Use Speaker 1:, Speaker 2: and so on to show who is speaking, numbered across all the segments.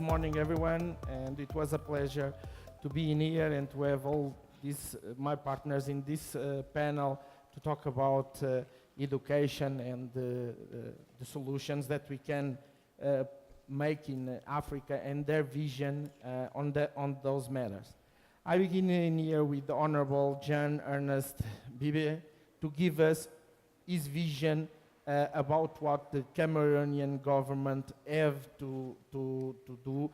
Speaker 1: morning, everyone, and it was a pleasure to be in here and to have all these my partners in this panel to talk about education and the solutions that we can make in Africa and their vision on those matters. I begin in here with the Honorable John Ernest Bibehe to give us his vision about what the Cameroonian government have to do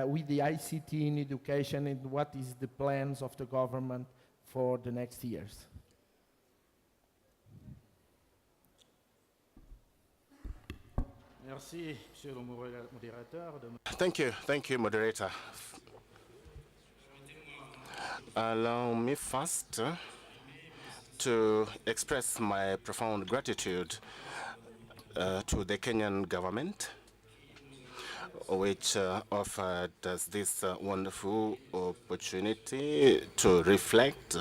Speaker 1: with the ICT in education and what is the plans of the government for the next years.
Speaker 2: Merci, Monsieur le modérateur.
Speaker 3: Thank you, moderator. Allow me first to express my profound gratitude to the Kenyan government, which offered us this wonderful opportunity to reflect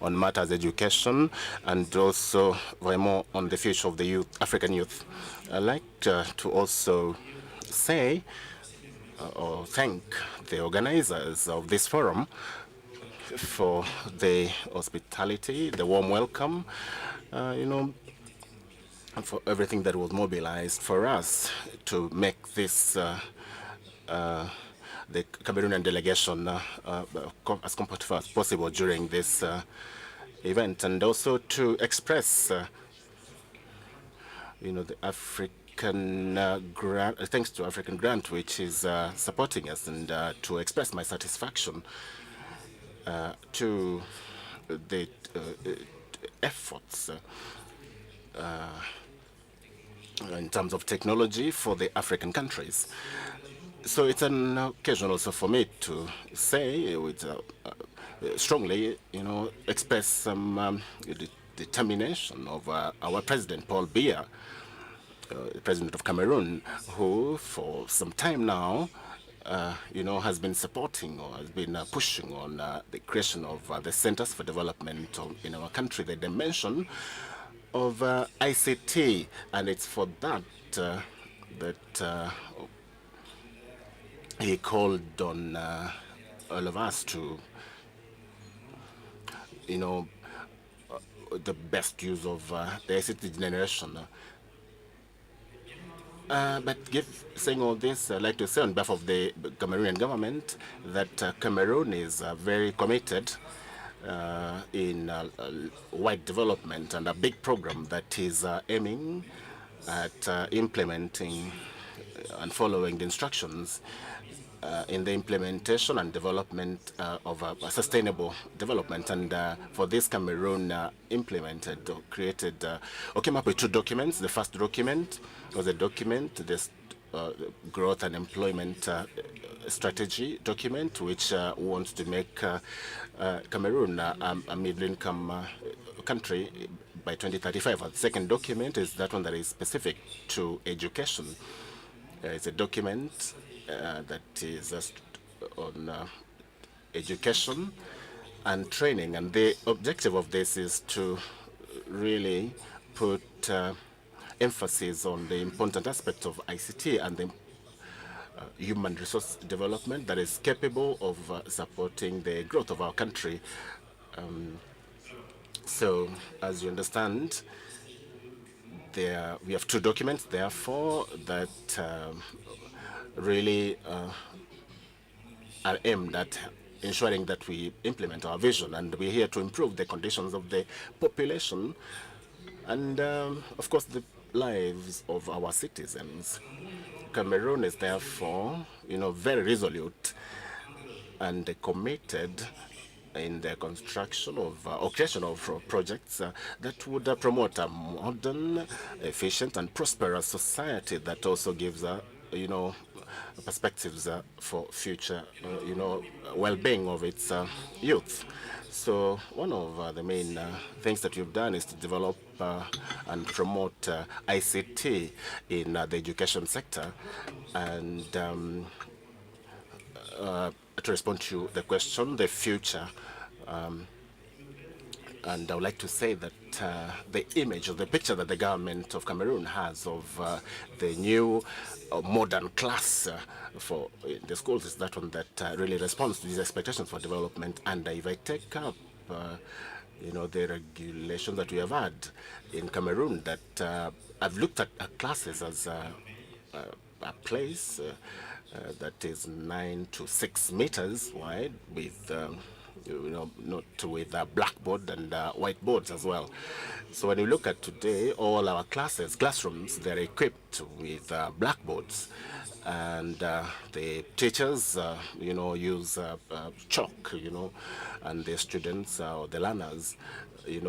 Speaker 3: on matters education and also very more on the future of the youth, African youth. I'd like to also say or thank the organizers of this forum for the hospitality, the warm welcome, and for everything that was mobilized for us to make this the Cameroonian delegation as comfortable as possible during this event, and also to express the African grant, thanks to African Grant, which is supporting us, and to express my satisfaction to the efforts in terms of technology for the African countries. So it's an occasion also for me to say, with strongly, express some determination of our President Paul Biya, the President of Cameroon, who for some time now has been supporting or has been pushing on the creation of the Centers for Development in our country, the dimension of ICT, and it's for that that he called on all of us to, the best use of the ICT generation. But saying all this, I'd like to say on behalf of the Cameroonian government that Cameroon is very committed in wide development and a big program that is aiming at implementing and following the instructions in the implementation and development of sustainable development. And for this, Cameroon implemented or created or came up with two documents. The first document was a document, this growth and employment strategy document, which wants to make Cameroon a middle-income country by 2035. The second document is that one that is specific to education. It's a document that is on education and training, and the objective of this is to really put emphasis on the important aspect of ICT and the human resource development that is capable of supporting the growth of our country. So, as you understand, we have two documents, therefore, that really are aimed at ensuring that we implement our vision, and we're here to improve the conditions of the population and, of course, the lives of our citizens. Cameroon is therefore, very resolute and committed in the construction of or creation of projects that would promote a modern, efficient, and prosperous society that also gives perspectives for future, well-being of its youth. So one of the main things that we've done is to develop and promote ICT in the education sector. And to respond to the question, the future And I would like to say that the image or the picture that the government of Cameroon has of the new modern class for the schools is that one that really responds to these expectations for development. And if I take up the regulations that we have had in Cameroon, that I've looked at classes as a place that is 9 to 6 meters wide with not with a blackboard and whiteboards as well. So when you look at today, all our classrooms, they're equipped with blackboards, and the teachers, use chalk, and the students or the learners,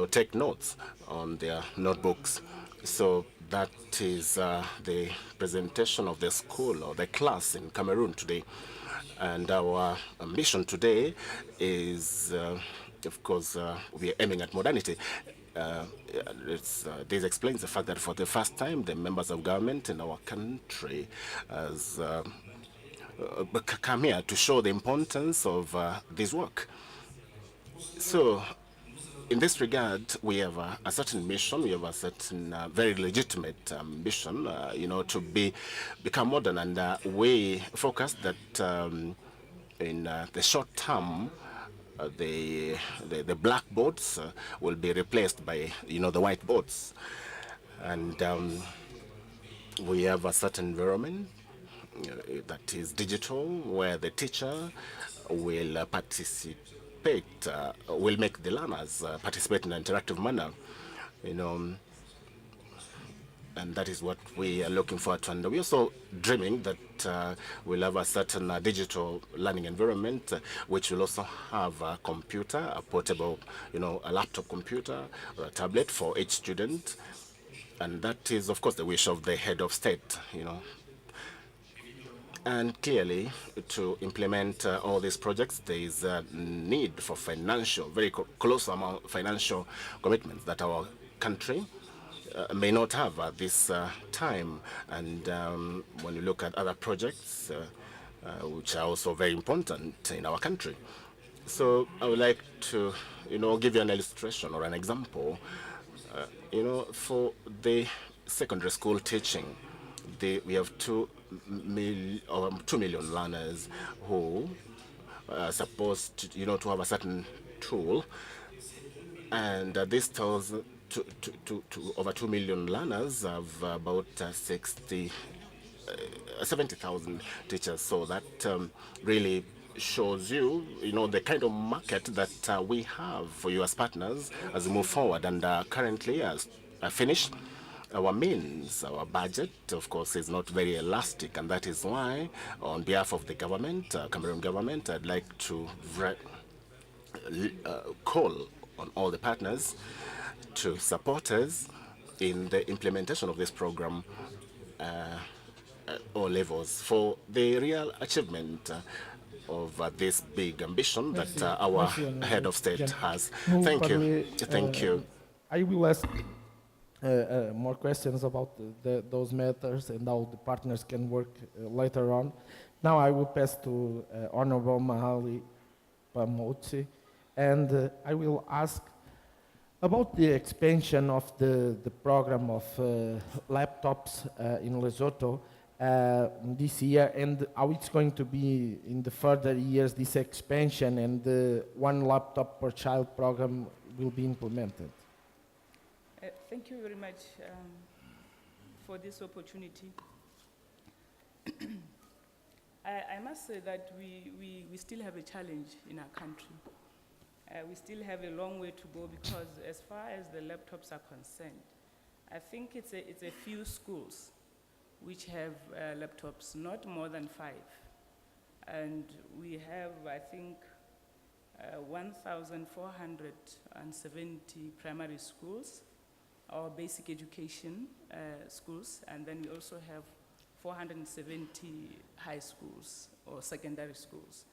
Speaker 3: take notes on their notebooks. So that is the presentation of the school or the class in Cameroon today. And our ambition today is, of course, we are aiming at modernity. This explains the fact that for the first time, the members of government in our country has come here to show the importance of this work. So, in this regard, we have a certain mission, we have a certain very legitimate ambition, to become modern, and we focus that in the short term, the blackboards will be replaced by, the whiteboards, and we have a certain environment that is digital, where the teacher will participate. Will make the learners participate in an interactive manner, and that is what we are looking forward to. And we're also dreaming that we'll have a certain digital learning environment, which will also have a computer, a portable, a laptop computer or a tablet for each student. And that is, of course, the wish of the head of state, And clearly, to implement all these projects, there is a need for very close amount financial commitments that our country may not have at this time. And when you look at other projects, which are also very important in our country. So I would like to, give you an illustration or an example. For the secondary school teaching, we have 2 million learners who are supposed to, to have a certain tool, and this tells to over 2 million learners have about 70,000 teachers. So that really shows you, the kind of market that we have for you as partners as we move forward. And currently, as I finish, our means, our budget, of course, is not very elastic, and that is why, on behalf of the government, Cameroon government, I'd like to call on all the partners to support us in the implementation of this program at all levels for the real achievement of this big ambition that our head of state has. Thank you. Thank you.
Speaker 1: I will ask more questions about those matters and how the partners can work later on. Now I will pass to Honorable Mahali Phamotse, and I will ask about the expansion of the program of laptops in Lesotho this year, and how it's going to be in the further years, this expansion and the one laptop per child program will be implemented.
Speaker 4: Thank you very much for this opportunity. I must say that we still have a challenge in our country. We still have a long way to go, because as far as the laptops are concerned, I think it's a few schools which have laptops, not more than 5. And we have, I think, 1,470 primary schools, our basic education schools, and then we also have 470 high schools or secondary schools.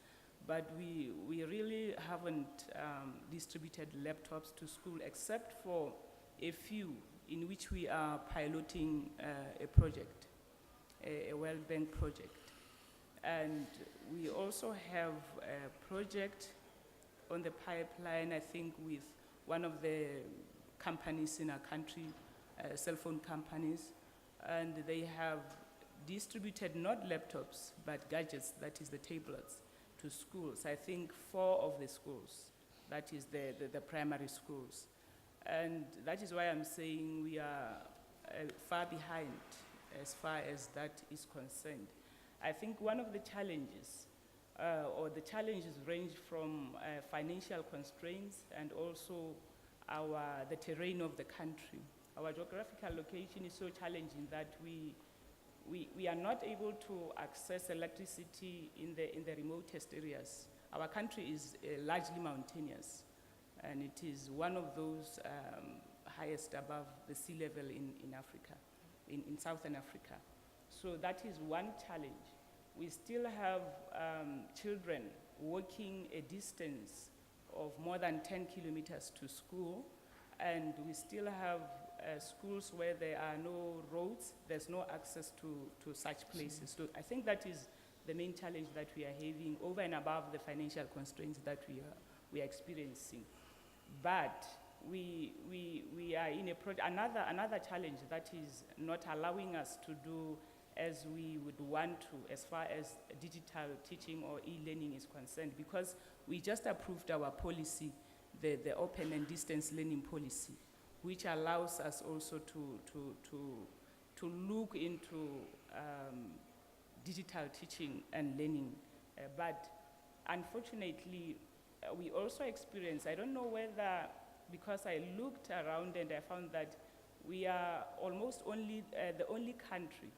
Speaker 4: But we really haven't distributed laptops to school, except for a few in which we are piloting a project, a World Bank project. And we also have a project on the pipeline, I think, with one of the companies in our country, cell phone companies, and they have distributed not laptops, but gadgets, that is the tablets, to schools. I think 4 of the schools, that is the primary schools. And that is why I'm saying we are far behind as far as that is concerned. I think one of the challenges, or the challenges range from financial constraints and also the terrain of the country. Our geographical location is so challenging that we are not able to access electricity in the remotest areas. Our country is largely mountainous, and it is one of those highest above the sea level in Africa, in Southern Africa. So that is one challenge. We still have children walking a distance of more than 10 kilometers to school, and we still have schools where there are no roads, there's no access to such places. So I think that is the main challenge that we are having over and above the financial constraints that we are experiencing. But we are in another challenge that is not allowing us to do as we would want to as far as digital teaching or e-learning is concerned, because we just approved our policy, the open and distance learning policy, which allows us also to look into digital teaching and learning. But unfortunately, we also experience, I don't know whether, because I looked around and I found that we are almost the only country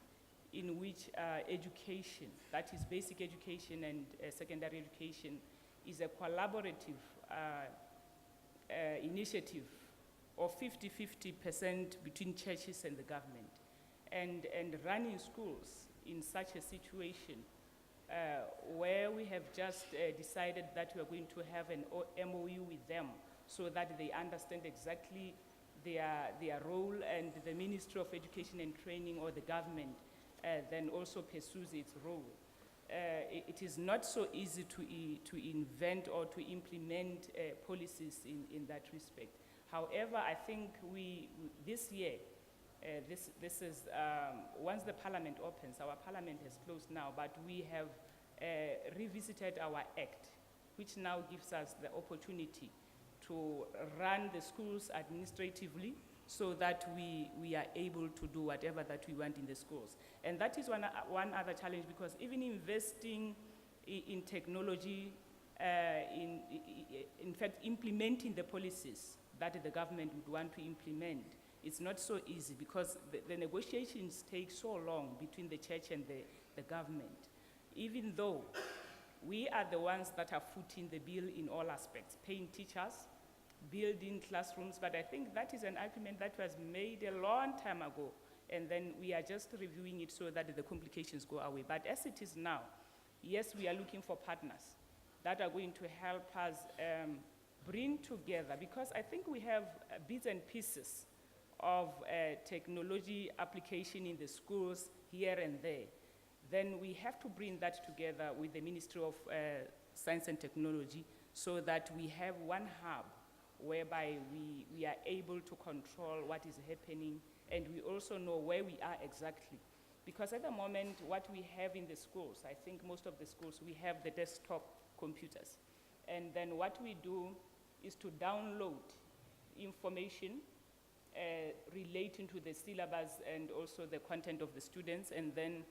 Speaker 4: in which education, that is basic education and secondary education, is a collaborative initiative of 50-50% between churches and the government. And running schools in such a situation where we have just decided that we are going to have an MOU with them so that they understand exactly their role, and the Ministry of Education and Training or the government then also pursues its role. It is not so easy to invent or to implement policies in that respect. However, I think this year, this is, once the parliament opens, our parliament has closed now, but we have revisited our act, which now gives us the opportunity to run the schools administratively so that we are able to do whatever that we want in the schools. And that is one other challenge, because even investing in technology, in fact, implementing the policies that the government would want to implement, it's not so easy, because the negotiations take so long between the church and the government, even though we are the ones that are footing the bill in all aspects, paying teachers, building classrooms, but I think that is an argument that was made a long time ago, and then we are just reviewing it so that the complications go away. But as it is now, yes, we are looking for partners that are going to help us bring together, because I think we have bits and pieces of technology application in the schools here and there. Then we have to bring that together with the Ministry of Science and Technology so that we have one hub whereby we are able to control what is happening, and we also know where we are exactly. Because at the moment, what we have in the schools, I think most of the schools, we have the desktop computers. And then what we do is to download information relating to the syllabus and also the content of the students, and then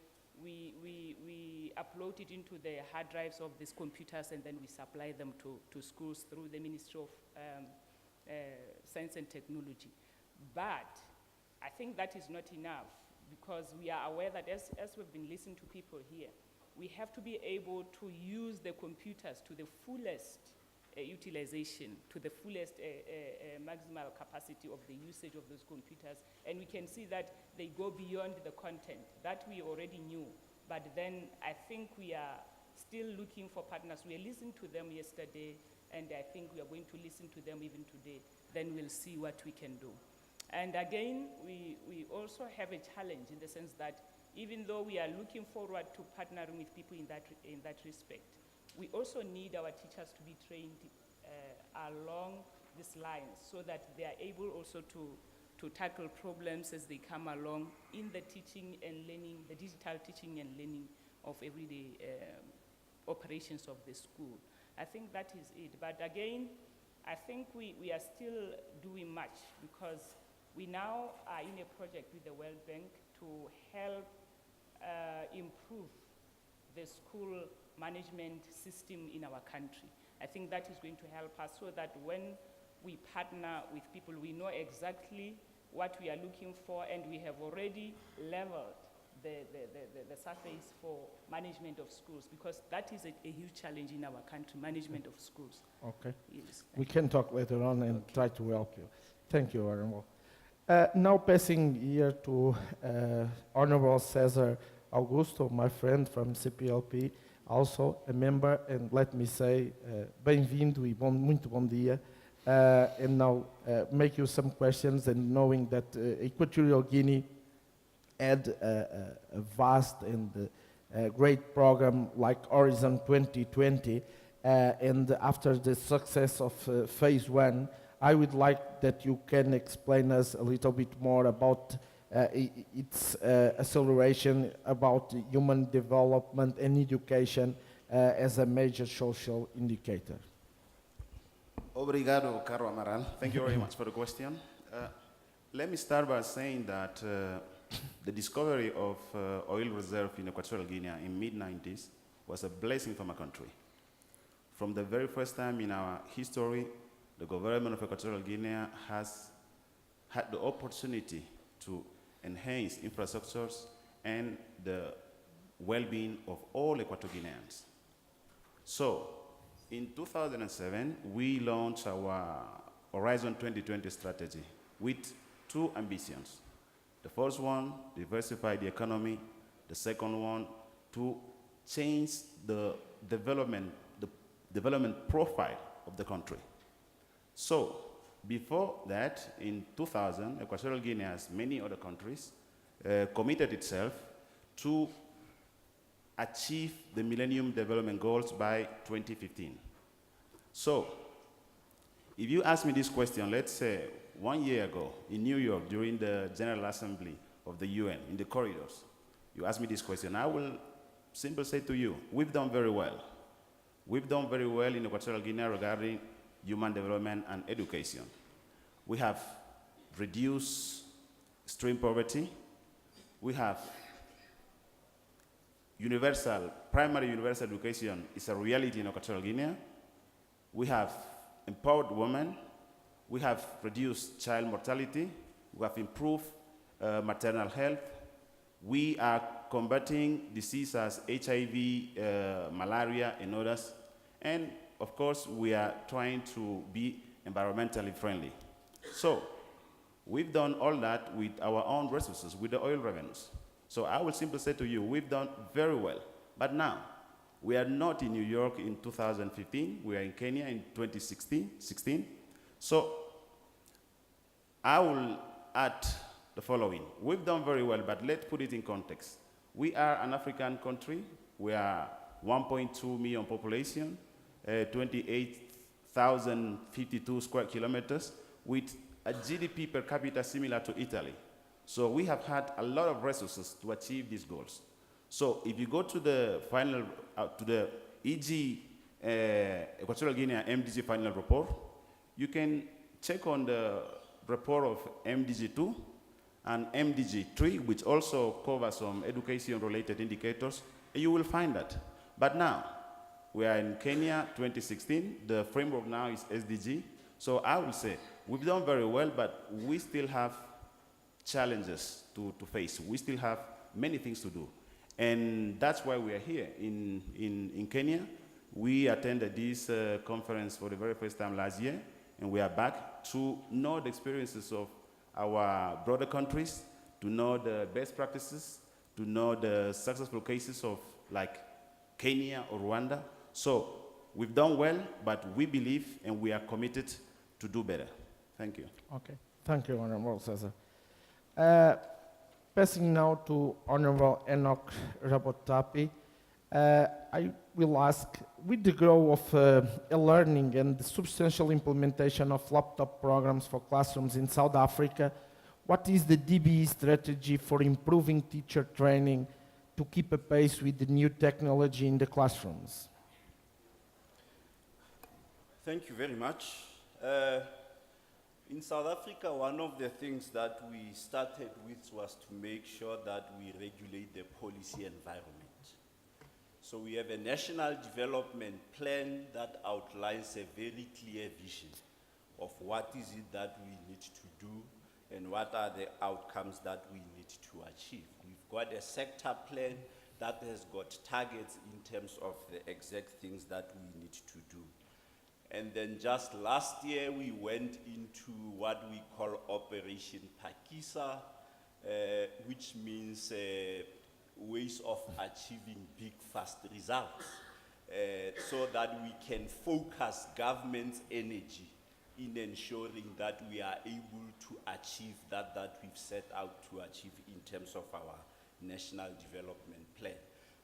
Speaker 4: we upload it into the hard drives of these computers, and then we supply them to schools through the Ministry of Science and Technology. But I think that is not enough, because we are aware that as we've been listening to people here, we have to be able to use the computers to the fullest utilization, to the fullest maximal capacity of the usage of those computers. And we can see that they go beyond the content that we already knew. But then I think we are still looking for partners. We listened to them yesterday, and I think we are going to listen to them even today. Then we'll see what we can do. And again, we also have a challenge in the sense that even though we are looking forward to partnering with people in that respect, we also need our teachers to be trained along these lines so that they are able also to tackle problems as they come along in the teaching and learning, the digital teaching and learning of everyday operations of the school. I think that is it. But again, I think we are still doing much because we now are in a project with the World Bank to help improve the school management system in our country. I think that is going to help us so that when we partner with people, we know exactly what we are looking for, and we have already leveled the surface for management of schools, because that is a huge challenge in our country, management of schools.
Speaker 1: Okay.
Speaker 4: Yes.
Speaker 1: We can talk later on and try to help you. Thank you, Honorable. Now passing here to Honorable César Augusto, my friend from CPLP, also a member, and let me say, bem-vindo e muito bom dia. And now make you some questions, and knowing that Equatorial Guinea had a vast and great program like Horizon 2020, and after the success of phase 1, I would like that you can explain us a little bit more about its acceleration, about human development and education as a major social indicator.
Speaker 5: Obrigado, caro Amaral. Thank you very much for the question. Let me start by saying that the discovery of oil reserve in Equatorial Guinea in mid-90s was a blessing for my country. From the very first time in our history, the government of Equatorial Guinea has had the opportunity to enhance infrastructures and the well-being of all Equatorial Guineans. So, in 2007, we launched our Horizon 2020 strategy with two ambitions. The first one, diversify the economy. The second one, to change the development profile of the country. So, before that, in 2000, Equatorial Guinea, as many other countries, committed itself to achieve the Millennium Development Goals by 2015. So, if you ask me this question, let's say 1 year ago in New York during the General Assembly of the UN, in the corridors, you ask me this question, I will simply say to you, we've done very well. We've done very well in Equatorial Guinea regarding human development and education. We have reduced extreme poverty. We have primary universal education is a reality in Equatorial Guinea. We have empowered women. We have reduced child mortality. We have improved maternal health. We are combating diseases as HIV, malaria, and others. And of course, we are trying to be environmentally friendly. So, we've done all that with our own resources, with the oil revenues. So I will simply say to you, we've done very well. But now, we are not in New York in 2015, we are in Kenya in 2016. So I will add the following. We've done very well, but let's put it in context. We are an African country. We are 1.2 million population, 28,052 square kilometers, with a GDP per capita similar to Italy. So we have had a lot of resources to achieve these goals. So if you go to the final, to the EG Equatorial Guinea MDG final report, you can check on the report of MDG2 and MDG3, which also covers some education-related indicators, and you will find that. But now, we are in Kenya 2016, the framework now is SDG, so I will say, we've done very well, but we still have challenges to face. We still have many things to do. And that's why we are here in Kenya. We attended this conference for the very first time last year, and we are back to know the experiences of our brother countries, to know the best practices, to know the successful cases of like Kenya or Rwanda. So we've done well, but we believe and we are committed to do better. Thank you.
Speaker 1: Okay, thank you, Honorable César. Passing now to Honorable Enoch Rabotapi. I I will ask, with the growth of e-learning and the substantial implementation of laptop programs for classrooms in South Africa, what is the DBE strategy for improving teacher training to keep a pace with the new technology in the classrooms?
Speaker 6: Thank you very much. In South Africa, one of the things that we started with was to make sure that we regulate the policy environment. So we have a national development plan that outlines a very clear vision of what is it that we need to do and what are the outcomes that we need to achieve. We've got a sector plan that has got targets in terms of the exact things that we need to do. And then just last year, we went into what we call Operation Pakisa, which means ways of achieving big, fast results, so that we can focus government's energy in ensuring that we are able to achieve that we've set out to achieve in terms of our national development plan.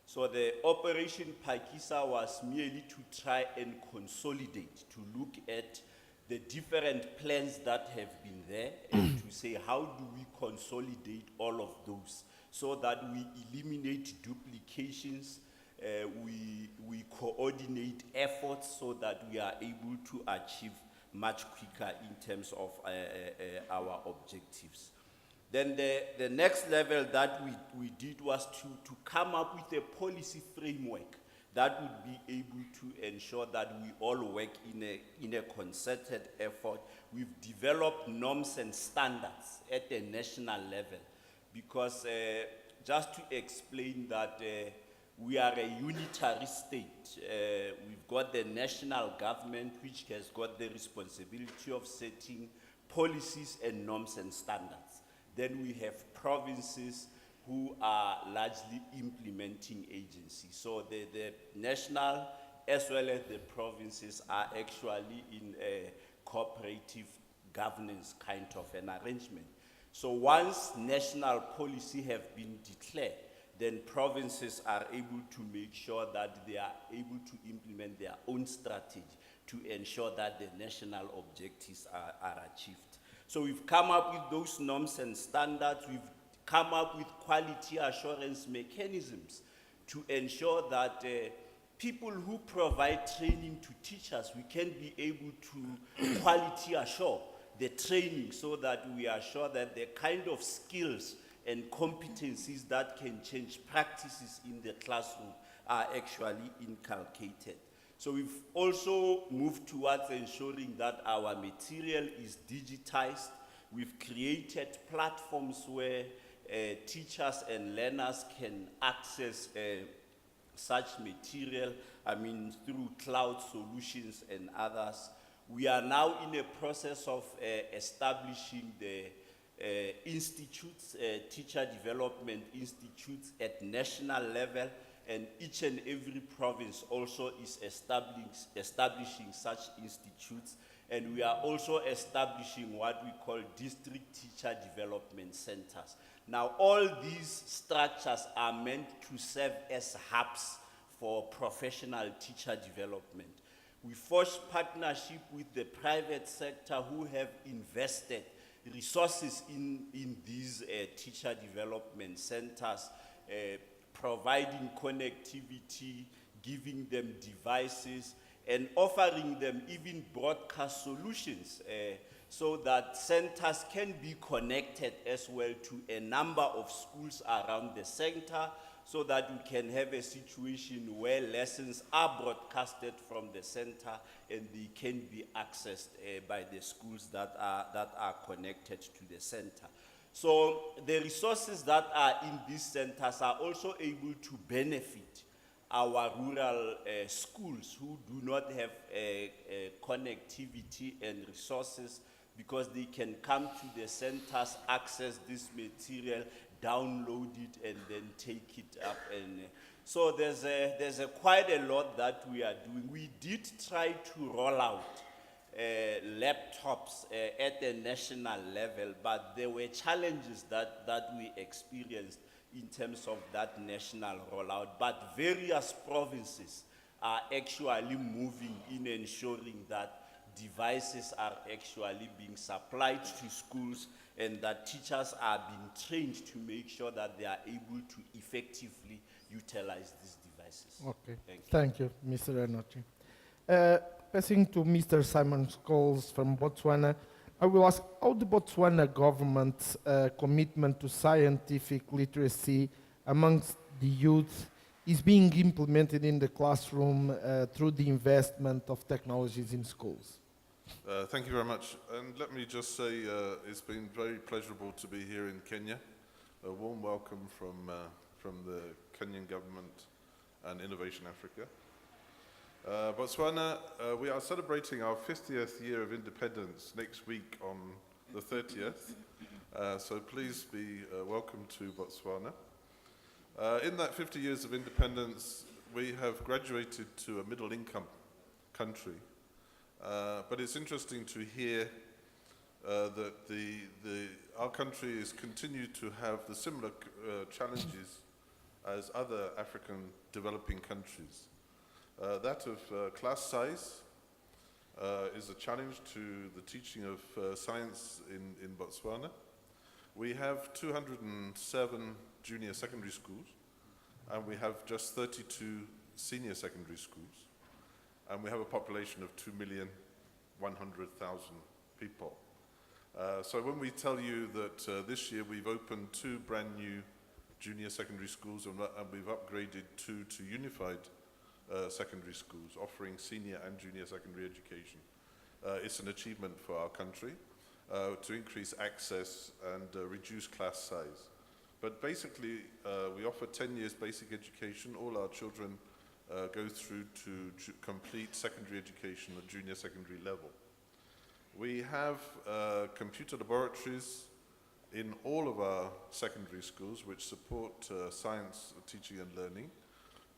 Speaker 6: So the Operation Pakisa was merely to try and consolidate, to look at the different plans that have been there and to say how do we consolidate all of those so that we eliminate duplications, we coordinate efforts so that we are able to achieve much quicker in terms of our objectives. Then the next level that we did was to come up with a policy framework that would be able to ensure that we all work in a concerted effort. We've developed norms and standards at the national level because just to explain that we are a unitary state. We've got the national government which has got the responsibility of setting policies and norms and standards. Then we have provinces who are largely implementing agencies. So the national as well as the provinces are actually in a cooperative governance kind of an arrangement. So once national policy have been declared, then provinces are able to make sure that they are able to implement their own strategy to ensure that the national objectives are achieved. So we've come up with those norms and standards. We've come up with quality assurance mechanisms to ensure that people who provide training to teachers, we can be able to quality assure the training so that we are sure that the kind of skills and competencies that can change practices in the classroom are actually inculcated. So we've also moved towards ensuring that our material is digitized. We've created platforms where teachers and learners can access such material, through cloud solutions and others. We are now in a process of establishing the institutes, teacher development institutes at national level, and each and every province also is establishing such institutes. And we are also establishing what we call district teacher development centers. Now, all these structures are meant to serve as hubs for professional teacher development. We forged partnership with the private sector who have invested resources in these teacher development centers, providing connectivity, giving them devices, and offering them even broadcast solutions so that centers can be connected as well to a number of schools around the center so that we can have a situation where lessons are broadcasted from the center and they can be accessed by the schools that are connected to the center. So the resources that are in these centers are also able to benefit our rural schools who do not have connectivity and resources, because they can come to the centers, access this material, download it, and then take it up. And so there's quite a lot that we are doing. We did try to roll out laptops at the national level, but there were challenges that we experienced in terms of that national rollout, but various provinces are actually moving in ensuring that devices are actually being supplied to schools and that teachers are being trained to make sure that they are able to effectively utilize these devices.
Speaker 1: Okay.
Speaker 6: Thank you.
Speaker 1: Thank you, Mr. Enoch. Passing to Mr. Simon Scholes from Botswana, I will ask how the Botswana government's commitment to scientific literacy amongst the youth is being implemented in the classroom through the investment of technologies in schools.
Speaker 7: Thank you very much. And let me just say it's been very pleasurable to be here in Kenya. A warm welcome from the Kenyan government and Innovation Africa. Botswana, we are celebrating our 50th year of independence next week on the 30th. So please be welcome to Botswana. In that 50 years of independence, we have graduated to a middle-income country. But it's interesting to hear that our country has continued to have the similar challenges as other African developing countries. That of class size is a challenge to the teaching of science in Botswana. We have 207 junior secondary schools, and we have just 32 senior secondary schools, and we have a population of 2,100,000 people. So when we tell you that this year we've opened 2 brand new junior secondary schools and we've upgraded 2 to unified secondary schools offering senior and junior secondary education, it's an achievement for our country to increase access and reduce class size. But basically, we offer 10 years basic education. All our children go through to complete secondary education at junior secondary level. We have computer laboratories in all of our secondary schools which support science teaching and learning.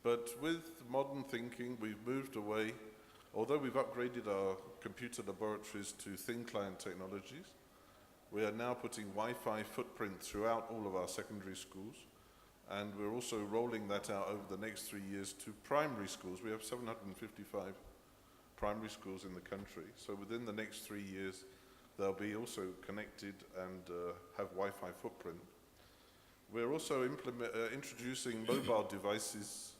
Speaker 7: But with modern thinking, we've moved away. Although we've upgraded our computer laboratories to thin client technologies, we are now putting Wi-Fi footprint throughout all of our secondary schools, and we're also rolling that out over the next 3 years to primary schools. We have 755 primary schools in the country, so within the next 3 years they'll be also connected and have Wi-Fi footprint. We're also introducing mobile devices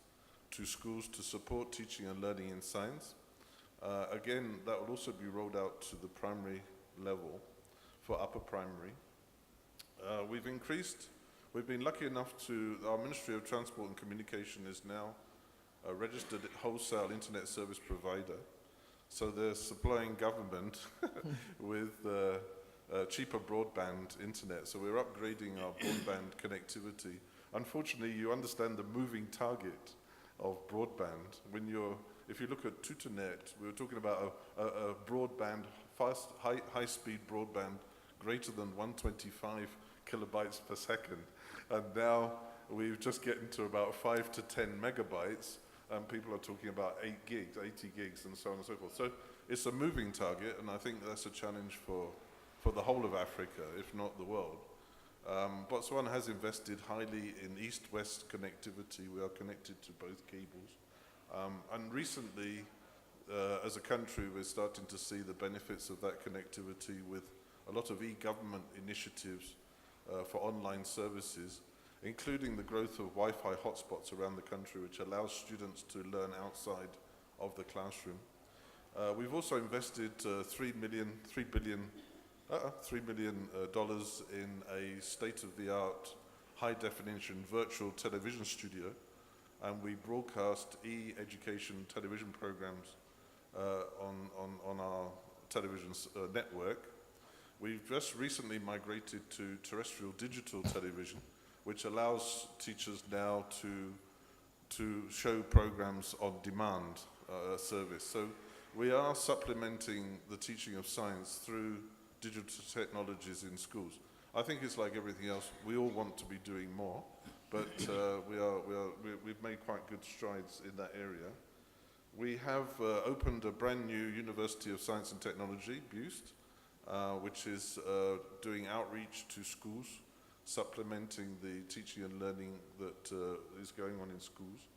Speaker 7: to schools to support teaching and learning in science. Again, that will also be rolled out to the primary level for upper primary. We've been lucky enough our Ministry of Transport and Communication is now a registered wholesale internet service provider. So they're supplying government with cheaper broadband internet. So we're upgrading our broadband connectivity. Unfortunately, you understand the moving target of broadband. If you look at Tutonet, we were talking about a broadband, fast, high-speed broadband greater than 125 kilobytes per second. And now we're just getting to about 5 to 10 megabytes, and people are talking about 8 gigs, 80 gigs, and so on and so forth. So it's a moving target, and I think that's a challenge for the whole of Africa, if not the world. Botswana has invested highly in east-west connectivity. We are connected to both cables. And recently, as a country, we're starting to see the benefits of that connectivity with a lot of e-government initiatives for online services, including the growth of Wi-Fi hotspots around the country, which allows students to learn outside of the classroom. We've also invested $3 million in a state-of-the-art, high-definition virtual television studio, and we broadcast e-education television programs on our television network. We've just recently migrated to terrestrial digital television, which allows teachers now to show programs on demand service. So we are supplementing the teaching of science through digital technologies in schools. I think it's like everything else. We all want to be doing more, but we've made quite good strides in that area. We have opened a brand new University of Science and Technology, BUST, which is doing outreach to schools supplementing the teaching and learning that is going on in schools.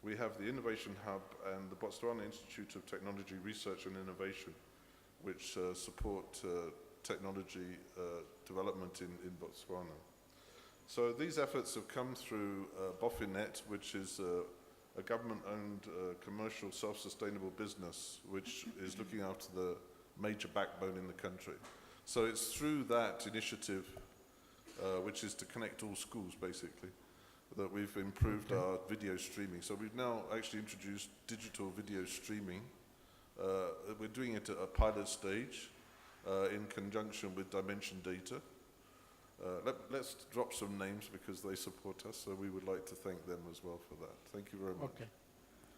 Speaker 7: We have the Innovation Hub and the Botswana Institute of Technology Research and Innovation, which support technology development in Botswana. So these efforts have come through Bofinet, which is a government-owned commercial self-sustainable business which is looking after the major backbone in the country. So it's through that initiative, which is to connect all schools basically, that we've improved our video streaming. So we've now actually introduced digital video streaming. We're doing it at a pilot stage in conjunction with Dimension Data. Let's drop some names because they support us, so we would like to thank them as well for that. Thank you very much.
Speaker 1: Okay.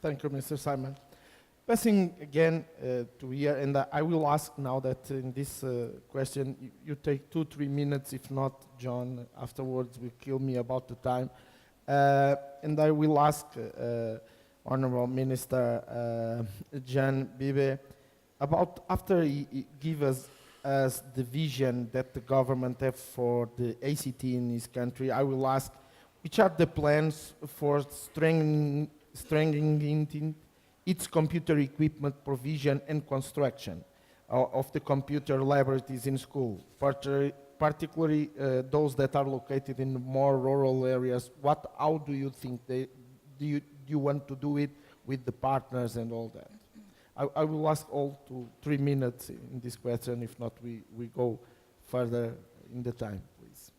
Speaker 1: Thank you, Mr. Simon. Passing again to here, and I will ask now that in this question, you take 2-3 minutes. If not, John afterwards will kill me about the time. And I will ask Honorable Minister John Bibehe about, after he give us the vision that the government have for the ACT in his country, I will ask which are the plans for strengthening its computer equipment provision and construction of the computer laboratories in school, particularly those that are located in more rural areas. How do you think do you want to do it with the partners and all that? I will ask all to 3 minutes in this question. If not, we go further in the time, please.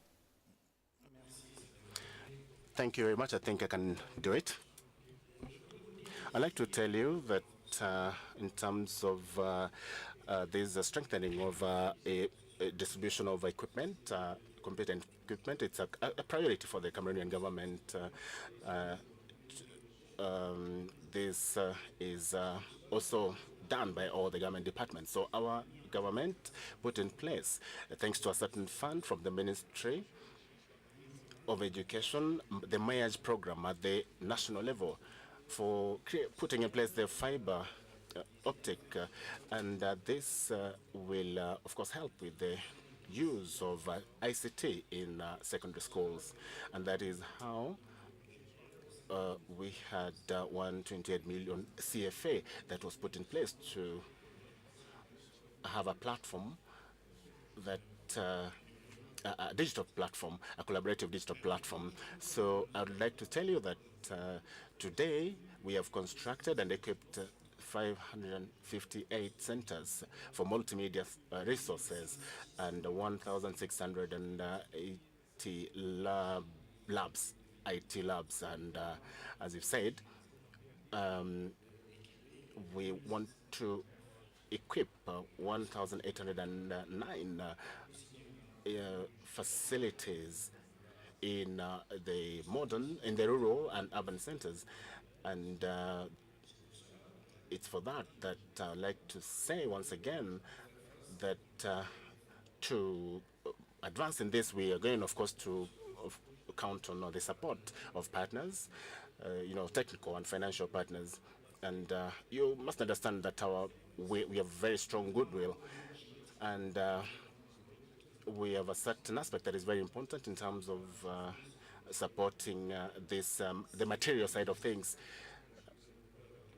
Speaker 3: Thank you very much. I think I can do it. I'd like to tell you that in terms of this strengthening of a distribution of equipment, competent equipment, it's a priority for the Cameroonian government. This is also done by all the government departments. So our government put in place, thanks to a certain fund from the Ministry of Education, the Mayage program at the national level for putting in place the fiber optic, and this will, of course, help with the use of ICT in secondary schools, and that is how we had 128 million CFA that was put in place to have a platform that a digital platform, a collaborative digital platform. So I would like to tell you that today we have constructed and equipped 558 centers for multimedia resources and 1,680 labs, IT labs, and as you've said, we want to equip 1,809 facilities in the rural and urban centers, and it's for that I'd like to say once again that to advance in this, we are going, of course, to count on the support of partners, technical and financial partners. And you must understand that we have very strong goodwill, and we have a certain aspect that is very important in terms of supporting this, the material side of things,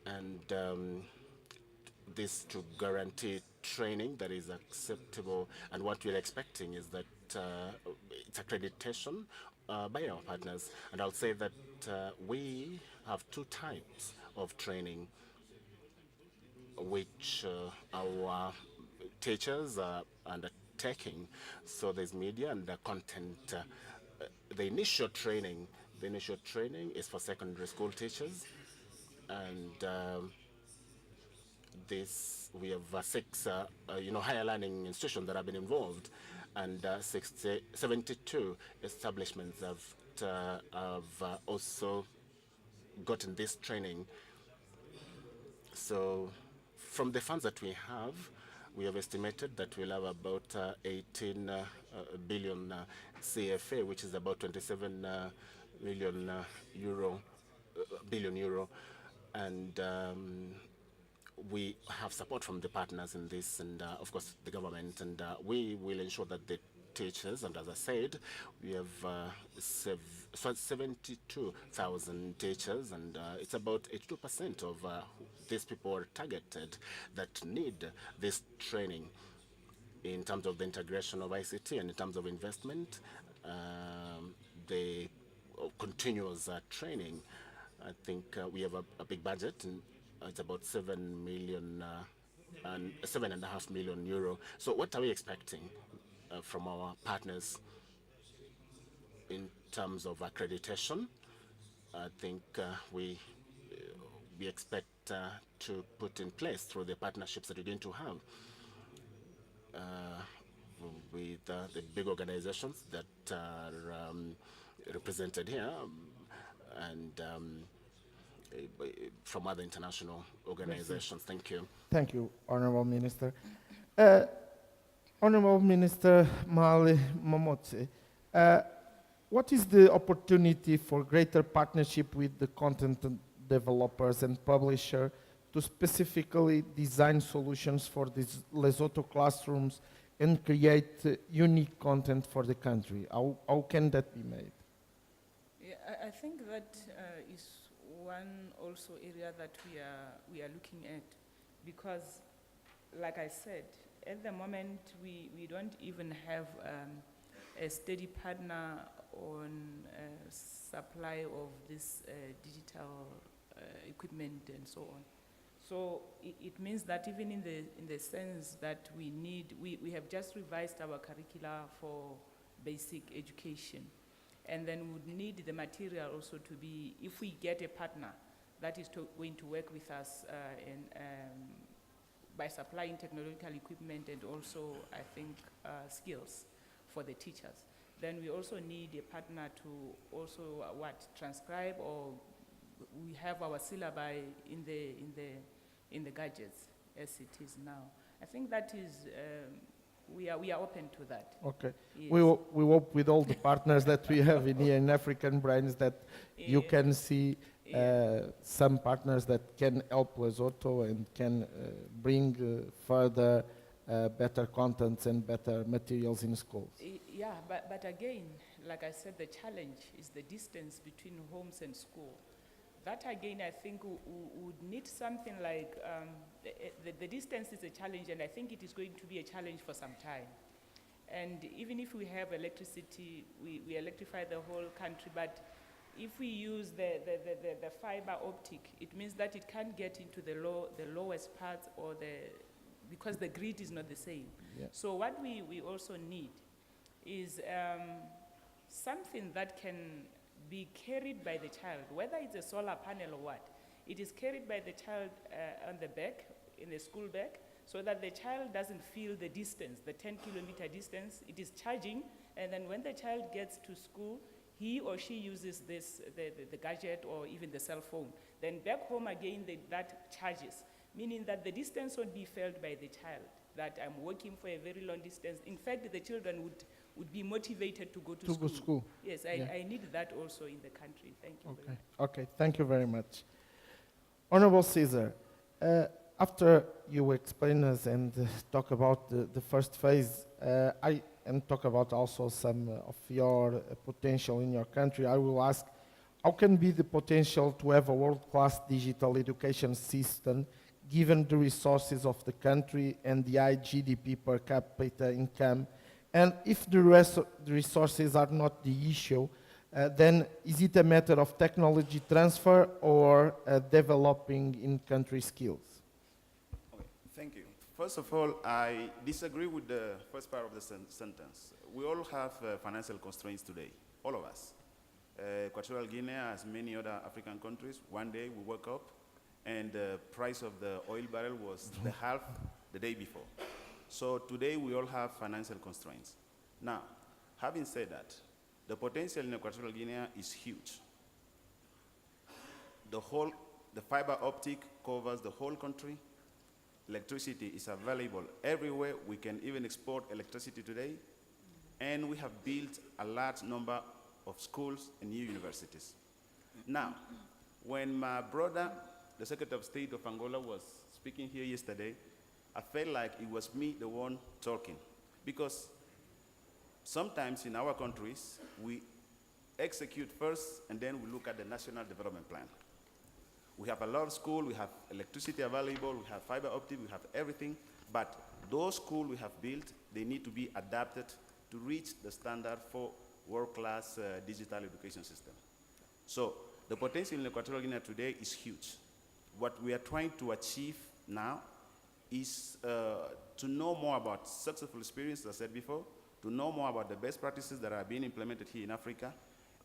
Speaker 3: and this to guarantee training that is acceptable. And what we're expecting is that it's accreditation by our partners. And I'll say that we have 2 types of training which our teachers are undertaking. So there's media and content. The initial training is for secondary school teachers, and we have 6 higher learning institutions that have been involved, and 72 establishments have also gotten this training. So from the funds that we have estimated that we'll have about 18 billion CFA, which is about 27 billion euro, and we have support from the partners in this, and of course the government, and we will ensure that the teachers, and as I said, we have 72,000 teachers, and it's about 82% of these people are targeted that need this training in terms of the integration of ICT and in terms of investment, the continuous training. I think we have a big budget, and it's about 7 million and 7.5 million euro. So what are we expecting from our partners in terms of accreditation? I think we expect to put in place through the partnerships that we're going to have with the big organizations that are represented here and from other international organizations. Thank you.
Speaker 1: Thank you, Honorable Minister. Honorable Minister Mahali Phamotse, what is the opportunity for greater partnership with the content developers and publishers to specifically design solutions for these Lesotho classrooms and create unique content for the country? How can that be made?
Speaker 4: Yeah, I think that is one also area that we are looking at, because, like I said, at the moment we don't even have a steady partner on supply of this digital equipment and so on. So it means that even in the sense that we have just revised our curricula for basic education, and then we would need the material also to be, if we get a partner that is going to work with us by supplying technological equipment and also, I think, skills for the teachers, then we also need a partner to also transcribe, or we have our syllabi in the gadgets as it is now. I think that is, we are open to that.
Speaker 1: Okay.
Speaker 4: Yes.
Speaker 1: We hope with all the partners that we have in here in AfricanBrains that you can see some partners that can help Lesotho and can bring further better contents and better materials in schools.
Speaker 4: Yeah, but again, like I said, the challenge is the distance between homes and school. That again, I think would need something like, the distance is a challenge, and I think it is going to be a challenge for some time. And even if we have electricity, we electrify the whole country, but if we use the fiber optic, it means that it can't get into the lowest parts, or because the grid is not the same.
Speaker 1: Yeah.
Speaker 4: So what we also need is something that can be carried by the child, whether it's a solar panel or what. It is carried by the child on the back, in the school bag, so that the child doesn't feel the distance, the 10-kilometer distance. It is charging, and then when the child gets to school, he or she uses the gadget or even the cell phone. Then back home again, that charges, meaning that the distance won't be felt by the child, that I'm working for a very long distance. In fact, the children would be motivated to go to school. Yes, I need that also in the country. Thank you very much.
Speaker 1: Okay, thank you very much. Honorable César, after you explain us and talk about the first phase, and talk about also some of your potential in your country, I will ask, how can be the potential to have a world-class digital education system given the resources of the country and the high GDP per capita income? And if the resources are not the issue, then is it a matter of technology transfer or developing in-country skills?
Speaker 5: Okay, thank you. First of all, I disagree with the first part of the sentence. We all have financial constraints today, all of us. Equatorial Guinea, as many other African countries, one day we woke up and the price of the oil barrel was the half the day before. So today we all have financial constraints. Now, having said that, the potential in Equatorial Guinea is huge. The fiber optic covers the whole country. Electricity is available everywhere. We can even export electricity today. And we have built a large number of schools and new universities. Now, when my brother, the Secretary of State of Angola, was speaking here yesterday, I felt like it was me, the one talking. Because sometimes in our countries, we execute first and then we look at the national development plan. We have a lot of schools, we have electricity available, we have fiber optic, we have everything, but those schools we have built, they need to be adapted to reach the standard for world-class digital education system. So the potential in Equatorial Guinea today is huge. What we are trying to achieve now is to know more about successful experience, as I said before, to know more about the best practices that are being implemented here in Africa,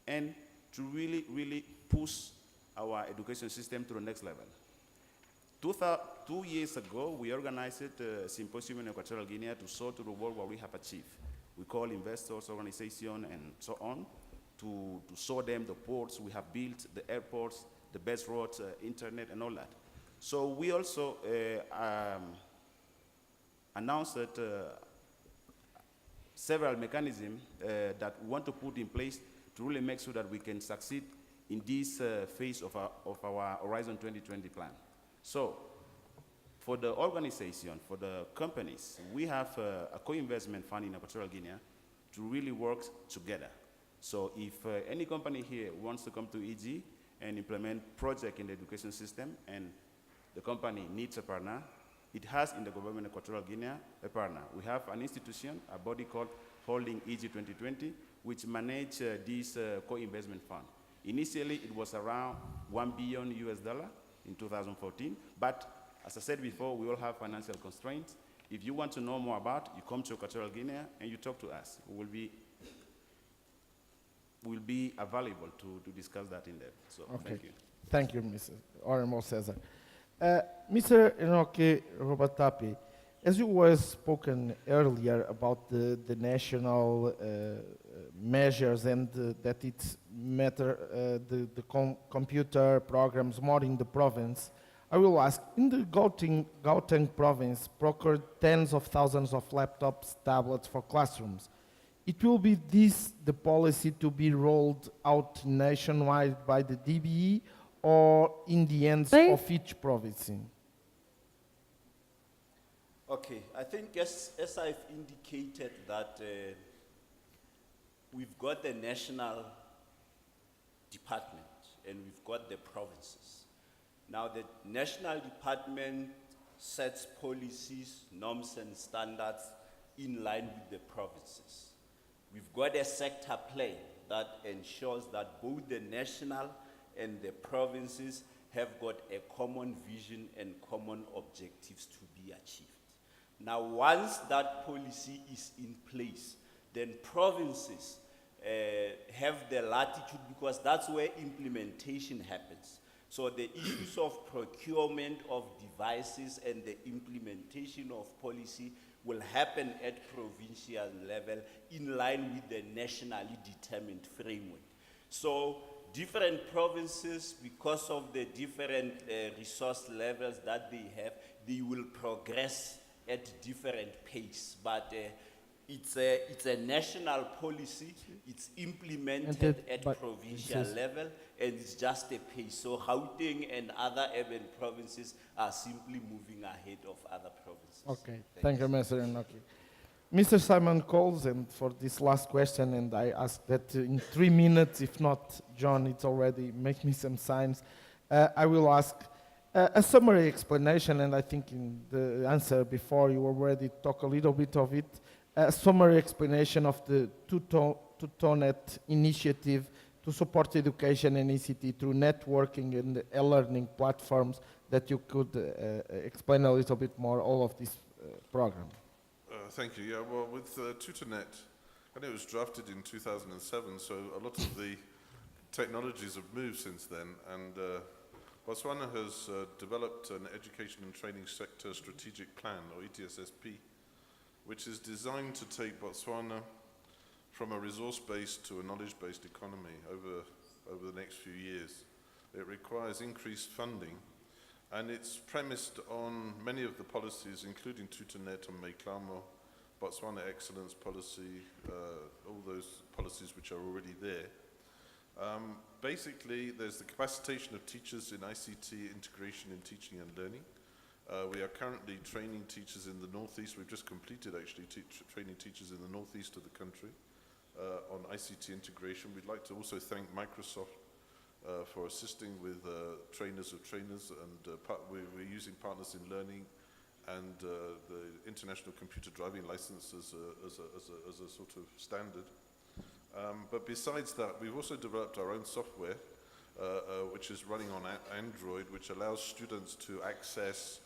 Speaker 5: and to really, really push our education system to the next level. 2 years ago, we organized a symposium in Equatorial Guinea to show to the world what we have achieved. We call investors, organization, and so on, to show them the ports we have built, the airports, the best roads, internet, and all that. So we also announced that several mechanisms that we want to put in place to really make sure that we can succeed in this phase of our Horizon 2020 plan. So, for the organization, for the companies, we have a co-investment fund in Equatorial Guinea to really work together. So if any company here wants to come to EG and implement project in the education system, and the company needs a partner, it has in the government of Equatorial Guinea a partner. We have an institution, a body called Holding EG 2020, which manage this co-investment fund. Initially, it was around $1 billion in 2014, but as I said before, we all have financial constraints. If you want to know more about, you come to Equatorial Guinea and you talk to us. We will be available to discuss that in depth. So,
Speaker 1: Okay.
Speaker 5: thank you.
Speaker 1: Thank you, Mr. Honorable César. Mr. Enoch Rabotapi, as you were spoken earlier about the national measures and that it's matter the computer programs more in the province, I will ask, in the Gauteng province procured tens of thousands of laptops, tablets for classrooms. It will be the policy to be rolled out nationwide by the DBE or in the hands of each province?
Speaker 6: Okay, I think as I've indicated that we've got the national department and we've got the provinces. Now the national department sets policies, norms and standards in line with the provinces. We've got a sector plan that ensures that both the national and the provinces have got a common vision and common objectives to be achieved. Now, once that policy is in place, then provinces have the latitude, because that's where implementation happens. So the issues of procurement of devices and the implementation of policy will happen at provincial level in line with the nationally determined framework. So different provinces, because of the different resource levels that they have, they will progress at different pace. But it's a national policy, it's implemented at provincial level, and it's just a pace. So Gauteng and other urban provinces are simply moving ahead of other provinces.
Speaker 1: Okay, thank you, Mr. Enoch. Mr. Simon Coles, and for this last question, and I ask that in 3 minutes, if not, John, it's already make me some signs. I will ask a summary explanation, and I think in the answer before you already talk a little bit of it, a summary explanation of the Tutonet initiative to support education and ICT through networking and e-learning platforms, that you could explain a little bit more all of this program.
Speaker 7: Thank you. Yeah, well, with Tutonet, I know it was drafted in 2007, so a lot of the technologies have moved since then, and Botswana has developed an education and training sector strategic plan, or ETSSP, which is designed to take Botswana from a resource-based to a knowledge-based economy over the next few years. It requires increased funding, and it's premised on many of the policies, including Tutonet and Meiklamo, Botswana Excellence Policy, all those policies which are already there. Basically, there's the capacitation of teachers in ICT integration in teaching and learning. We are currently training teachers in the northeast. We've just completed actually training teachers in the northeast of the country. on ICT integration. We'd like to also thank Microsoft for assisting with trainers of trainers, and we're using Partners in Learning and the International Computer Driving License as a sort of standard. But besides that, we've also developed our own software, which is running on Android, which allows students to access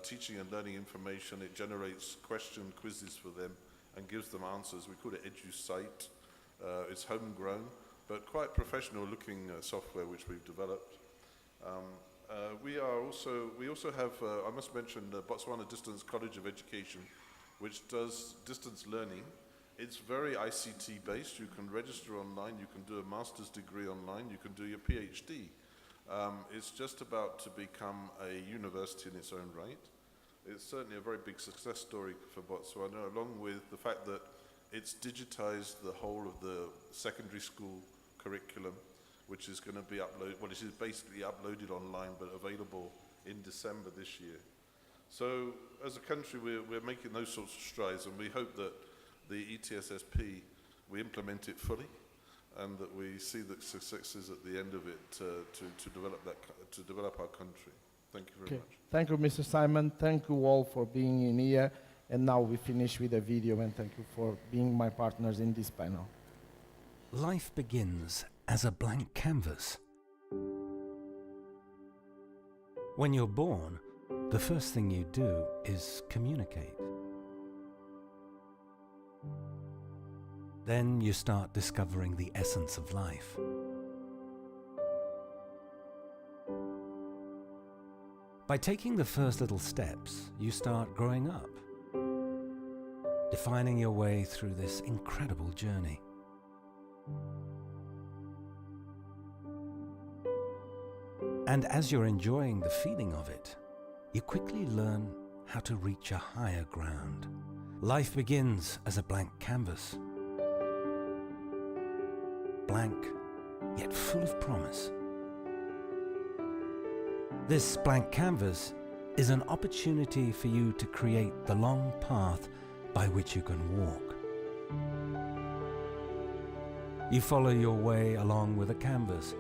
Speaker 7: teaching and learning information. It generates quizzes for them and gives them answers. We call it EduSite. It's homegrown, but quite professional looking software which we've developed. We also have, I must mention, the Botswana Distance College of Education, which does distance learning. It's very ICT based. You can register online, you can do a master's degree online, you can do your PhD. It's just about to become a university in its own right. It's certainly a very big success story for Botswana, along with the fact that it's digitized the whole of the secondary school curriculum, which is going to be uploaded, well, it is basically uploaded online, but available in December this year. So as a country, we're making those sorts of strides, and we hope that the ETSSP, we implement it fully, and that we see the successes at the end of it to develop our country. Thank you very much.
Speaker 1: Thank you, Mr. Simon. Thank you all for being in here. And now we finish with a video, and thank you for being my partners in this panel.
Speaker 8: Life begins as a blank canvas. When you're born, the first thing you do is communicate. Then you start discovering the essence of life. By taking the first little steps, you start growing up, defining your way through this incredible journey. And as you're enjoying the feeling of it, you quickly learn how to reach a higher ground. Life begins as a blank canvas. Blank, yet full of promise. This blank canvas is an opportunity for you to create the long path by which you can walk. You follow your way along with a canvas,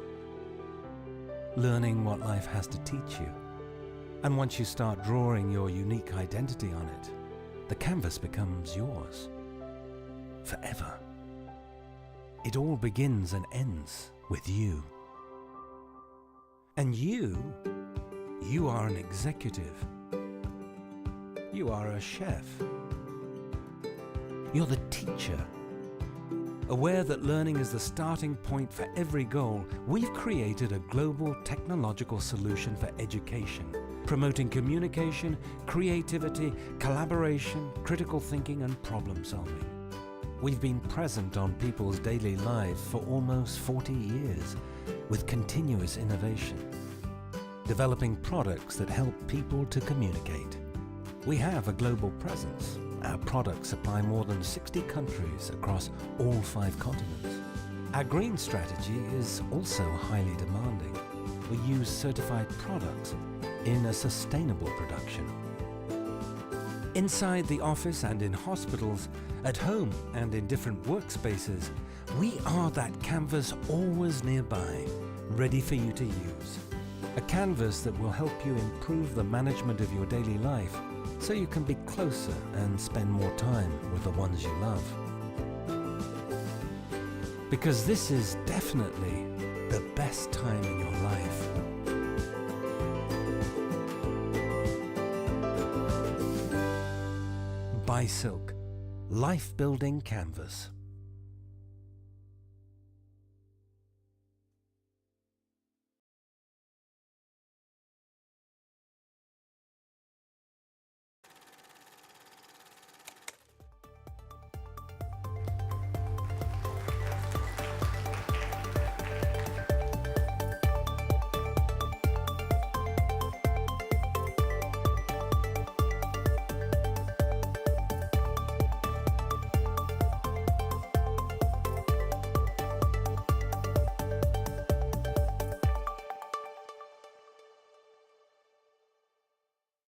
Speaker 8: learning what life has to teach you. And once you start drawing your unique identity on it, the canvas becomes yours forever. It all begins and ends with you. And you are an executive. You are a chef. You're the teacher. Aware that learning is the starting point for every goal, we've created a global technological solution for education, promoting communication, creativity, collaboration, critical thinking, and problem solving. We've been present on people's daily lives for almost 40 years, with continuous innovation, developing products that help people to communicate. We have a global presence. Our products supply more than 60 countries across all 5 continents. Our green strategy is also highly demanding. We use certified products in a sustainable production. Inside the office and in hospitals, at home and in different workspaces, we are that canvas always nearby, ready for you to use. A canvas that will help you improve the management of your daily life so you can be closer and spend more time with the ones you love. Because this is definitely the best time in your life. By Silk, life-building canvas.